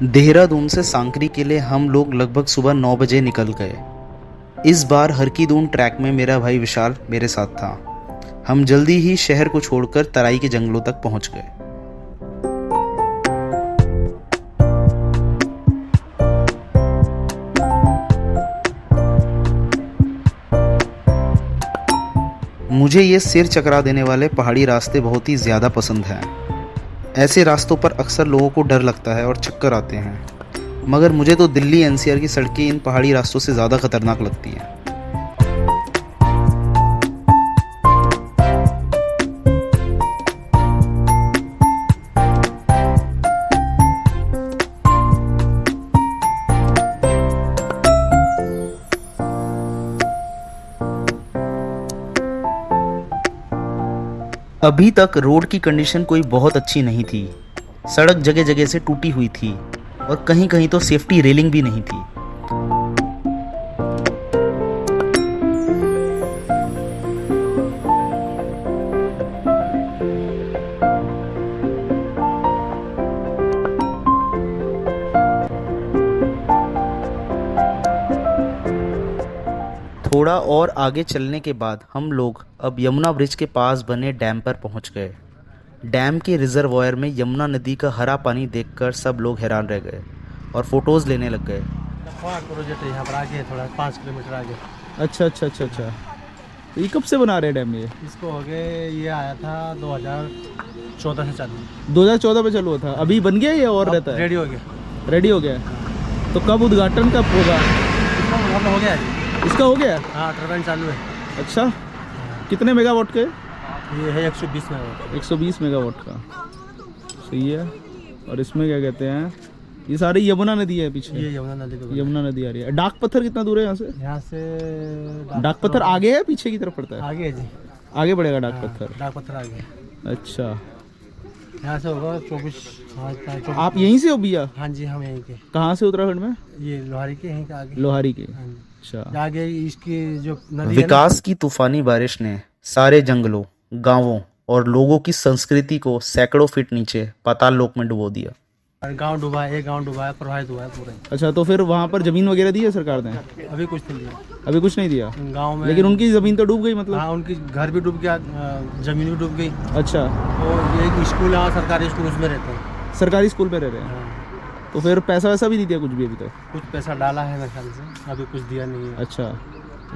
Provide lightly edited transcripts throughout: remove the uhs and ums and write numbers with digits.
देहरादून से सांकरी के लिए हम लोग लगभग सुबह 9 बजे निकल गए। इस बार हरकीदून ट्रैक में मेरा भाई विशाल मेरे साथ था। हम जल्दी ही शहर को छोड़कर तराई के जंगलों तक पहुंच गए। मुझे ये सिर चकरा देने वाले पहाड़ी रास्ते बहुत ही ज़्यादा पसंद हैं। ऐसे रास्तों पर अक्सर लोगों को डर लगता है और चक्कर आते हैं, मगर मुझे तो दिल्ली एनसीआर की सड़कें इन पहाड़ी रास्तों से ज़्यादा खतरनाक लगती हैं। अभी तक रोड की कंडीशन कोई बहुत अच्छी नहीं थी। सड़क जगह जगह से टूटी हुई थी और कहीं कहीं तो सेफ्टी रेलिंग भी नहीं थी। थोड़ा और आगे चलने के बाद हम लोग अब यमुना ब्रिज के पास बने डैम पर पहुंच गए। डैम के रिजर्वॉयर में यमुना नदी का हरा पानी देखकर सब लोग हैरान रह गए और फोटोज लेने लग गए। प्रोजेक्ट है यहाँ पर आगे, थोड़ा 5 किलोमीटर आगे। अच्छा। तो ये कब से बना रहे हैं डैम ये? इसको हो गए, ये आया था 2014 से चालू। 2014 में चालू हुआ था। अभी बन गया ये और रहता है? रेडी हो गया। रेडी हो गया। तो कब उद्घाटन कब होगा? इसका हो गया है। इसका हो गया? हाँ, टर्बाइन चालू है। अच्छा, कितने मेगावाट के? ये है 120 मेगावाट। 120 मेगावाट का, सही है। और इसमें क्या कहते हैं, ये सारी यमुना नदी है पीछे? ये यमुना नदी, यमुना नदी आ रही है। डाक पत्थर कितना दूर है यहाँ से? यहाँ से डाक पत्थर आगे है पीछे की तरफ पड़ता है? आगे है जी, आगे बढ़ेगा डाक पत्थर। डाक पत्थर आगे। अच्छा, यहाँ से होगा 24। आप यहीं से हो भैया? हाँ जी, हम यहीं के। कहाँ से उत्तराखंड में? ये लोहारी के, यहीं के आगे। लोहारी के। हाँ जी। अच्छा। आगे इसकी जो नदी विकास की तूफानी बारिश ने सारे जंगलों, गांवों और लोगों की संस्कृति को सैकड़ों फीट नीचे पाताल लोक में डुबो दिया। गांव डूबा है, एक गांव डूबा है, प्रभावित हुआ है पूरा। अच्छा, तो फिर वहाँ पर जमीन वगैरह दी है सरकार ने? अभी कुछ नहीं दिया। अभी कुछ नहीं दिया गांव में, लेकिन उनकी जमीन तो डूब गई मतलब? हाँ, उनकी घर भी डूब गया, जमीन भी डूब गई। अच्छा, तो एक स्कूल है, सरकारी स्कूल, उसमें रहते हैं। सरकारी स्कूल में रह रहे हैं। हाँ। तो फिर पैसा वैसा भी नहीं दिया कुछ भी अभी तक? कुछ पैसा डाला है मेरे ख्याल से, अभी कुछ दिया नहीं है। अच्छा,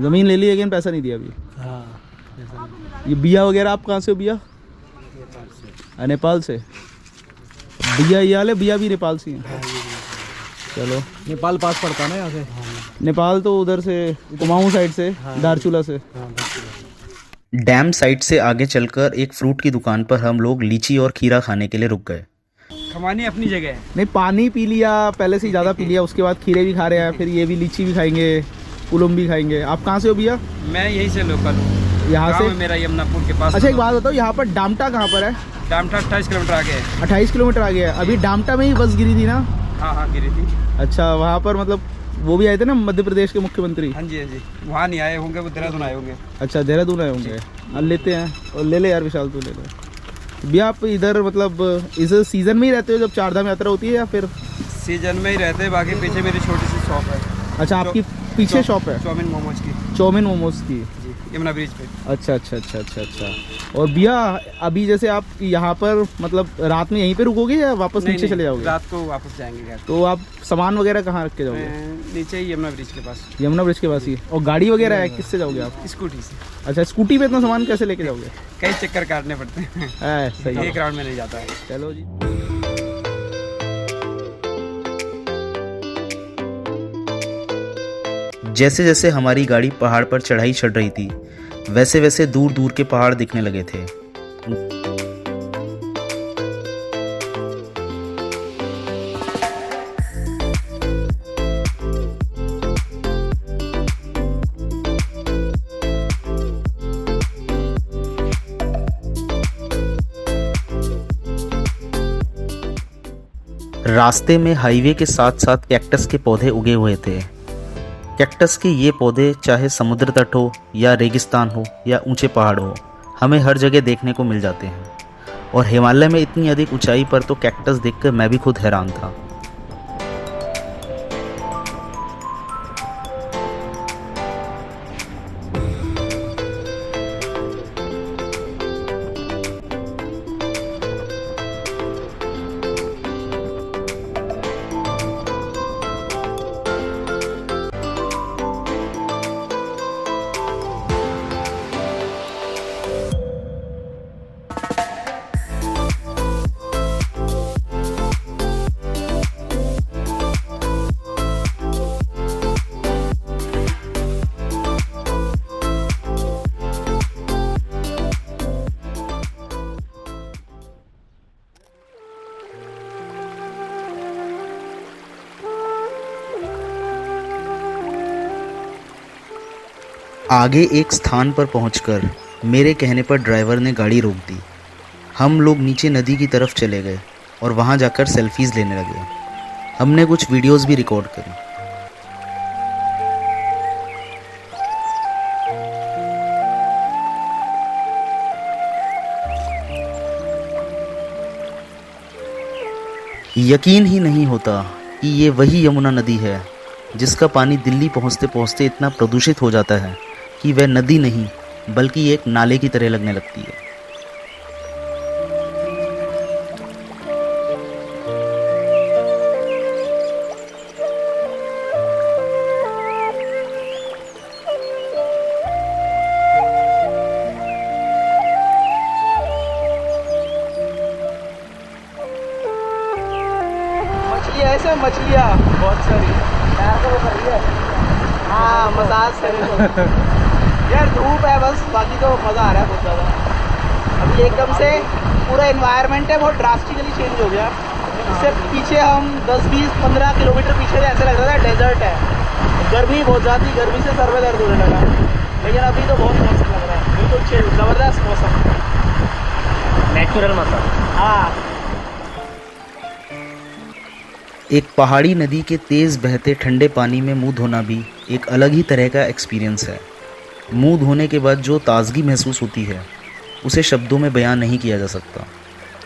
ज़मीन ले ली लेकिन पैसा नहीं दिया अभी? हाँ, पैसा नहीं। ये बिया वगैरह आप कहाँ से हो भैया? नेपाल से। बिया ये वाले बिया भी नेपाल से हैं? चलो, नेपाल पास पड़ता है ना यहाँ से। नेपाल तो उधर से कुमाऊं साइड से, दारचूला से। डैम साइड से आगे चलकर एक फ्रूट की दुकान पर हम लोग लीची और खीरा खाने के लिए रुक गए। कमानी अपनी जगह है। नहीं, पानी पी लिया पहले से ही ज़्यादा पी लिया, उसके बाद खीरे भी खा रहे हैं, फिर ये भी लीची भी खाएंगे, पुलुम भी खाएंगे। आप कहाँ से हो भैया? मैं यहीं से लोकल हूँ, यहाँ से? मेरा यमुनापुर के पास। अच्छा, एक बात बताओ, यहाँ पर डामटा कहाँ पर है? डामटा 28 किलोमीटर आगे है। 28 किलोमीटर आगे है। अभी डामटा में ही बस गिरी थी ना? हाँ, गिरी थी। अच्छा, वहाँ पर मतलब वो भी आए थे ना मध्य प्रदेश के मुख्यमंत्री? हाँ जी, वहाँ नहीं आए होंगे, वो देहरादून आए होंगे। अच्छा, देहरादून आए होंगे। लेते हैं, और ले ले यार विशाल, तू ले ले भैया। आप इधर मतलब इस सीज़न में ही रहते हो जब चारधाम यात्रा होती है, या फिर? सीजन में ही रहते हैं, बाकी पीछे मेरी छोटी सी शॉप है। अच्छा, आपकी पीछे शॉप है? चाउमीन मोमोज की। चाउमीन मोमोज की जी, यमुना ब्रिज पे। अच्छा। और भैया, अभी जैसे आप यहाँ पर मतलब रात में यहीं पे रुकोगे या वापस नीचे चले जाओगे? रात को वापस जाएंगे घर। तो आप सामान वगैरह कहाँ रख के जाओगे? नीचे ही यमुना ब्रिज के पास। यमुना ब्रिज के पास ही? और गाड़ी वगैरह है, किससे जाओगे आप? स्कूटी से। अच्छा, स्कूटी पे इतना सामान कैसे लेके जाओगे? कई चक्कर काटने पड़ते हैं। सही है। एक राउंड में नहीं जाता है। चलो जी। जैसे जैसे हमारी गाड़ी पहाड़ पर चढ़ाई चढ़ रही थी, वैसे वैसे दूर दूर के पहाड़ दिखने लगे थे। रास्ते में हाईवे के साथ साथ कैक्टस के पौधे उगे हुए थे। कैक्टस के ये पौधे चाहे समुद्र तट हो या रेगिस्तान हो या ऊंचे पहाड़ हो, हमें हर जगह देखने को मिल जाते हैं। और हिमालय में इतनी अधिक ऊंचाई पर तो कैक्टस देखकर मैं भी खुद हैरान था। आगे एक स्थान पर पहुंचकर मेरे कहने पर ड्राइवर ने गाड़ी रोक दी। हम लोग नीचे नदी की तरफ चले गए और वहां जाकर सेल्फीज़ लेने लगे। हमने कुछ वीडियोस भी रिकॉर्ड करी। यकीन ही नहीं होता कि ये वही यमुना नदी है जिसका पानी दिल्ली पहुंचते पहुंचते इतना प्रदूषित हो जाता है कि वह नदी नहीं बल्कि एक नाले की तरह लगने लगती है। मछलियाँ ऐसे मछलियाँ बहुत सारी यार को वो कर रही है। हाँ मसाज करे यार, धूप है बस, बाकी तो मज़ा आ रहा है बहुत ज़्यादा। अभी एकदम से पूरा एनवायरनमेंट है बहुत ड्रास्टिकली चेंज हो गया। इससे पीछे हम 10-20-15 किलोमीटर पीछे से ऐसा लग रहा था डेजर्ट है। गर्मी बहुत ज़्यादा थी, गर्मी से सर में दर्द होने लगा, लेकिन अभी तो बहुत मस्त लग रहा है, बिल्कुल चिल ज़बरदस्त मौसम, नेचुरल मौसम। हाँ, एक पहाड़ी नदी के तेज़ बहते ठंडे पानी में मुंह धोना भी एक अलग ही तरह का एक्सपीरियंस है। मुंह धोने के बाद जो ताज़गी महसूस होती है उसे शब्दों में बयान नहीं किया जा सकता।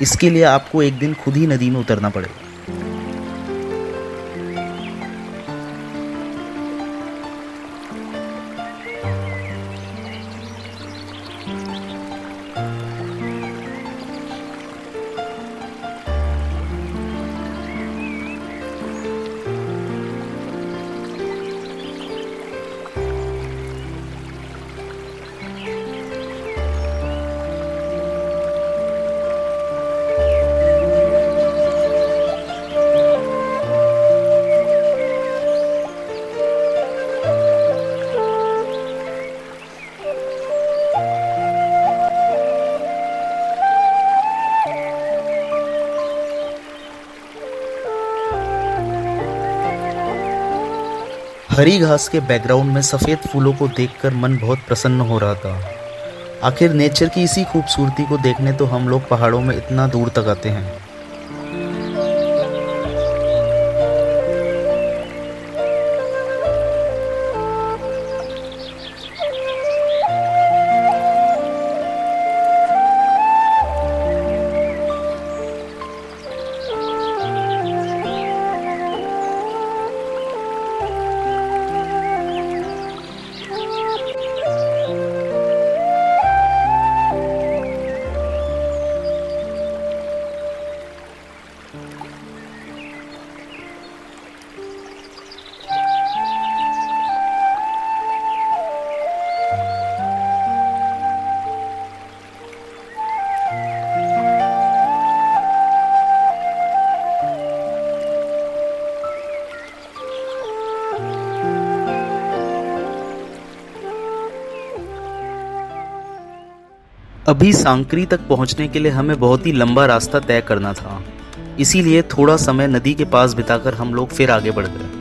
इसके लिए आपको एक दिन खुद ही नदी में उतरना पड़ेगा। हरी घास के बैकग्राउंड में सफ़ेद फूलों को देखकर मन बहुत प्रसन्न हो रहा था। आखिर नेचर की इसी खूबसूरती को देखने तो हम लोग पहाड़ों में इतना दूर तक आते हैं। अभी सांकरी तक पहुंचने के लिए हमें बहुत ही लंबा रास्ता तय करना था, इसीलिए थोड़ा समय नदी के पास बिताकर हम लोग फिर आगे बढ़ गए।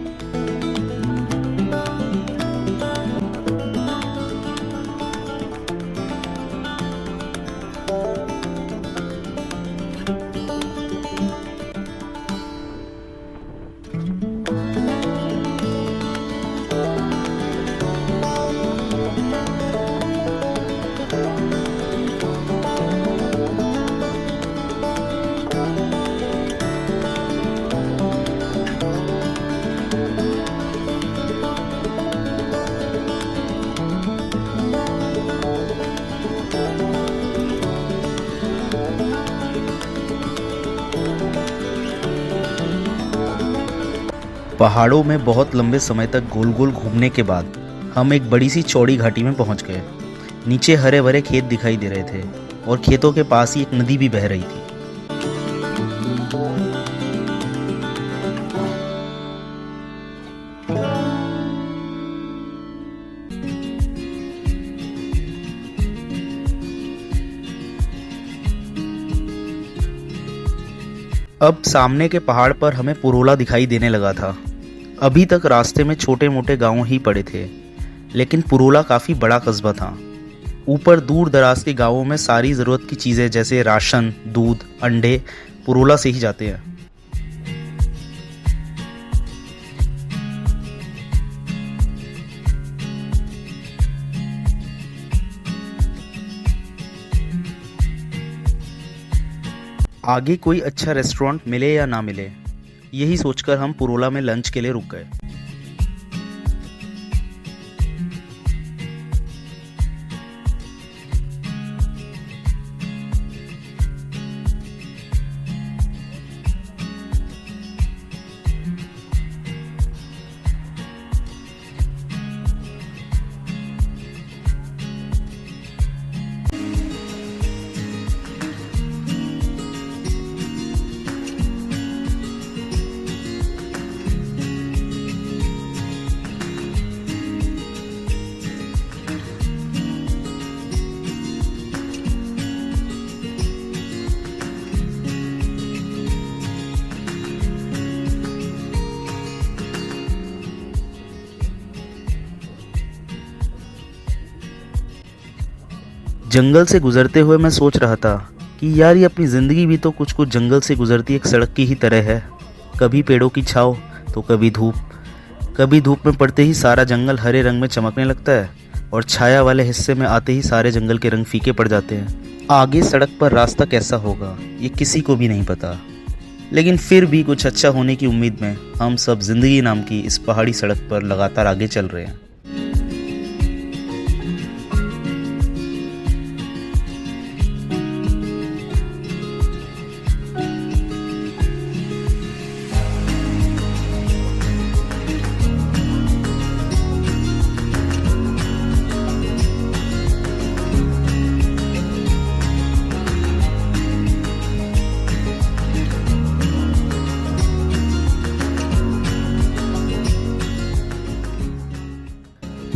पहाड़ों में बहुत लंबे समय तक गोल गोल घूमने के बाद हम एक बड़ी सी चौड़ी घाटी में पहुंच गए। नीचे हरे भरे खेत दिखाई दे रहे थे और खेतों के पास ही एक नदी भी बह रही थी। अब सामने के पहाड़ पर हमें पुरोला दिखाई देने लगा था। अभी तक रास्ते में छोटे मोटे गांव ही पड़े थे, लेकिन पुरोला काफ़ी बड़ा कस्बा था। ऊपर दूर दराज के गांवों में सारी ज़रूरत की चीज़ें जैसे राशन, दूध, अंडे पुरोला से ही जाते हैं। आगे कोई अच्छा रेस्टोरेंट मिले या ना मिले, यही सोचकर हम पुरोला में लंच के लिए रुक गए। जंगल से गुजरते हुए मैं सोच रहा था कि यार ये अपनी ज़िंदगी भी तो कुछ कुछ जंगल से गुजरती एक सड़क की ही तरह है। कभी पेड़ों की छाँव तो कभी धूप में पड़ते ही सारा जंगल हरे रंग में चमकने लगता है और छाया वाले हिस्से में आते ही सारे जंगल के रंग फीके पड़ जाते हैं। आगे सड़क पर रास्ता कैसा होगा ये किसी को भी नहीं पता, लेकिन फिर भी कुछ अच्छा होने की उम्मीद में हम सब ज़िंदगी नाम की इस पहाड़ी सड़क पर लगातार आगे चल रहे हैं।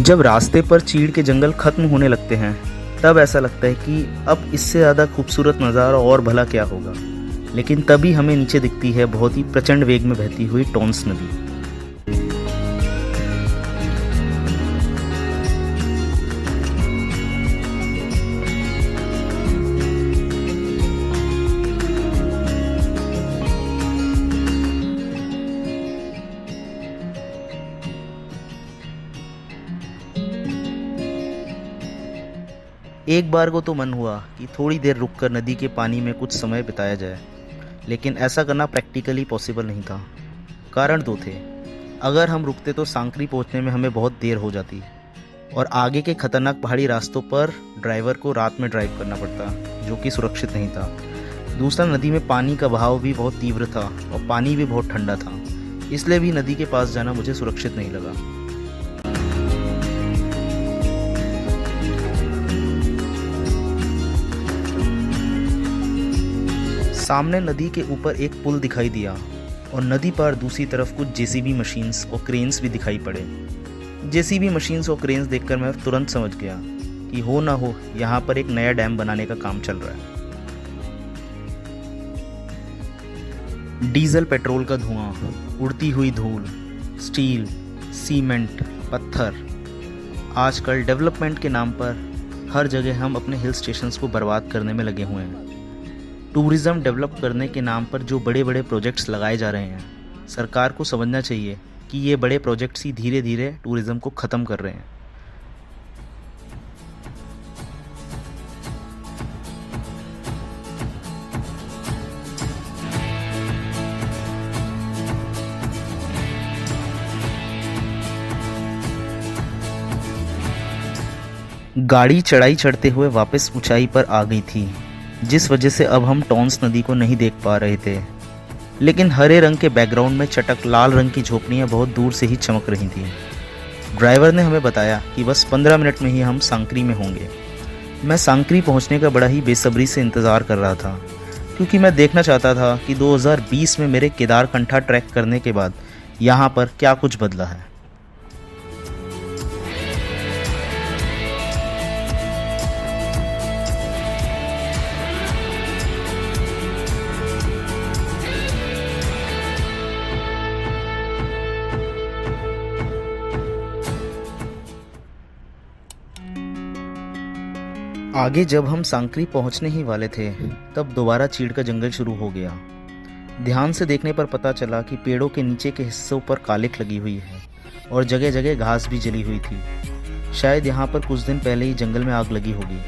जब रास्ते पर चीड़ के जंगल खत्म होने लगते हैं तब ऐसा लगता है कि अब इससे ज़्यादा खूबसूरत नज़ारा और भला क्या होगा, लेकिन तभी हमें नीचे दिखती है बहुत ही प्रचंड वेग में बहती हुई टॉन्स नदी। एक बार को तो मन हुआ कि थोड़ी देर रुककर नदी के पानी में कुछ समय बिताया जाए, लेकिन ऐसा करना प्रैक्टिकली पॉसिबल नहीं था। कारण दो थे। अगर हम रुकते तो सांकरी पहुंचने में हमें बहुत देर हो जाती और आगे के खतरनाक पहाड़ी रास्तों पर ड्राइवर को रात में ड्राइव करना पड़ता, जो कि सुरक्षित नहीं था। दूसरा, नदी में पानी का बहाव भी बहुत तीव्र था और पानी भी बहुत ठंडा था, इसलिए भी नदी के पास जाना मुझे सुरक्षित नहीं लगा। सामने नदी के ऊपर एक पुल दिखाई दिया और नदी पार दूसरी तरफ कुछ जेसीबी मशीन्स और क्रेन्स भी दिखाई पड़े। जेसीबी मशीन्स और क्रेन्स देखकर मैं तुरंत समझ गया कि हो ना हो यहाँ पर एक नया डैम बनाने का काम चल रहा है। डीजल पेट्रोल का धुआं, उड़ती हुई धूल, स्टील, सीमेंट, पत्थर। आजकल डेवलपमेंट के नाम पर हर जगह हम अपने हिल स्टेशंस को बर्बाद करने में लगे हुए हैं। टूरिज़्म डेवलप करने के नाम पर जो बड़े बड़े प्रोजेक्ट्स लगाए जा रहे हैं, सरकार को समझना चाहिए कि ये बड़े प्रोजेक्ट्स ही धीरे धीरे टूरिज़्म को ख़त्म कर रहे हैं। गाड़ी चढ़ाई चढ़ते हुए वापस ऊंचाई पर आ गई थी, जिस वजह से अब हम टॉन्स नदी को नहीं देख पा रहे थे, लेकिन हरे रंग के बैकग्राउंड में चटक लाल रंग की झोपड़ियाँ बहुत दूर से ही चमक रही थीं। ड्राइवर ने हमें बताया कि बस 15 मिनट में ही हम सांकरी में होंगे। मैं सांकरी पहुंचने का बड़ा ही बेसब्री से इंतज़ार कर रहा था, क्योंकि मैं देखना चाहता था कि 2020 में मेरे केदारकंठा ट्रैक करने के बाद यहाँ पर क्या कुछ बदला है। आगे जब हम सांकरी पहुंचने ही वाले थे तब दोबारा चीड़ का जंगल शुरू हो गया। ध्यान से देखने पर पता चला कि पेड़ों के नीचे के हिस्सों पर कालिख लगी हुई है और जगह जगह घास भी जली हुई थी। शायद यहाँ पर कुछ दिन पहले ही जंगल में आग लगी होगी।